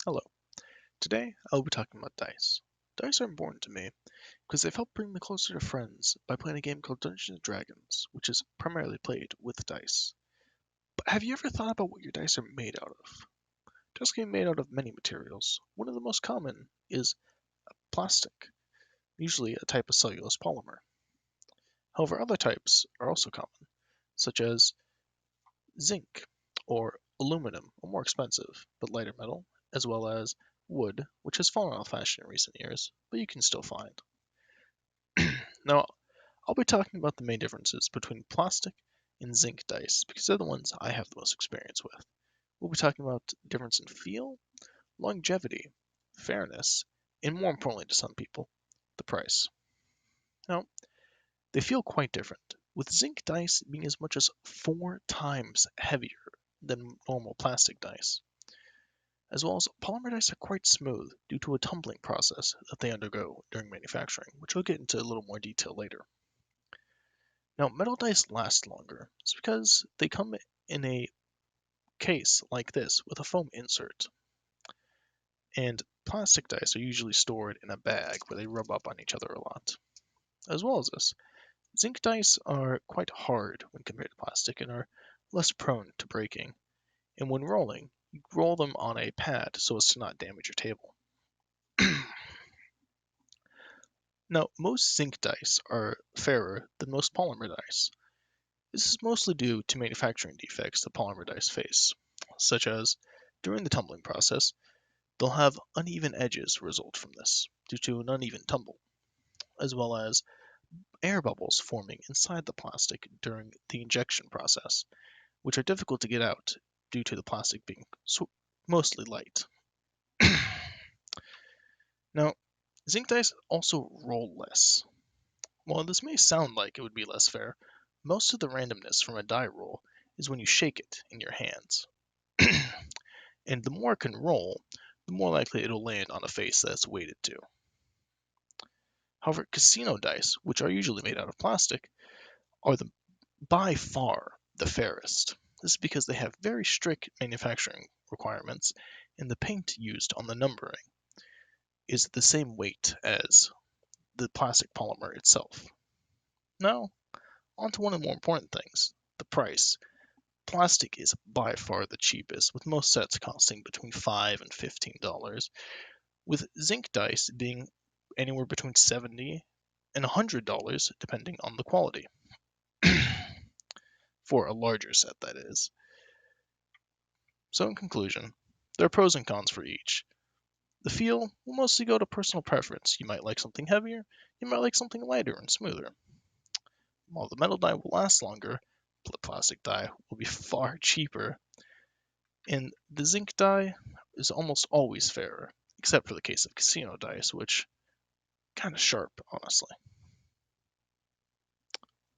Hello. Today I'll be talking about dice. Dice are important to me because they've helped bring me closer to friends by playing a game called Dungeons and Dragons, which is primarily played with dice. But have you ever thought about what your dice are made out of? Dice can be made out of many materials. One of the most common is plastic, usually a type of cellulose polymer. However, other types are also common, such as zinc or aluminum, a more expensive but lighter metal, as well as wood, which has fallen out of fashion in recent years, but you can still find. Now, I'll be talking about the main differences between plastic and zinc dice because they're the ones I have the most experience with. We'll be talking about difference in feel, longevity, fairness, and more importantly to some people, the price. Now, they feel quite different, with zinc dice being as much as 4 times heavier than normal plastic dice. As well as polymer dice are quite smooth due to a tumbling process that they undergo during manufacturing, which we'll get into a little more detail later. Now, metal dice last longer. It's because they come in a case like this with a foam insert, and plastic dice are usually stored in a bag where they rub up on each other a lot. As well as this, zinc dice are quite hard when compared to plastic and are less prone to breaking. And when rolling, you roll them on a pad so as to not damage your table. Now, most zinc dice are fairer than most polymer dice. This is mostly due to manufacturing defects the polymer dice face, such as during the tumbling process, they'll have uneven edges result from this due to an uneven tumble, as well as air bubbles forming inside the plastic during the injection process, which are difficult to get out due to the plastic being mostly light. Now, zinc dice also roll less. While this may sound like it would be less fair, most of the randomness from a die roll is when you shake it in your hands. And the more it can roll, the more likely it'll land on a face that it's weighted to. However, casino dice, which are usually made out of plastic, are by far the fairest. This is because they have very strict manufacturing requirements, and the paint used on the numbering is the same weight as the plastic polymer itself. Now, on to one of the more important things, the price. Plastic is by far the cheapest, with most sets costing between $5 and $15, with zinc dice being anywhere between $70 and $100 depending on the quality. For a larger set, that is. So, in conclusion, there are pros and cons for each. The feel will mostly go to personal preference. You might like something heavier, you might like something lighter and smoother. While the metal die will last longer, the plastic die will be far cheaper, and the zinc die is almost always fairer, except for the case of casino dice, which kind of sharp, honestly.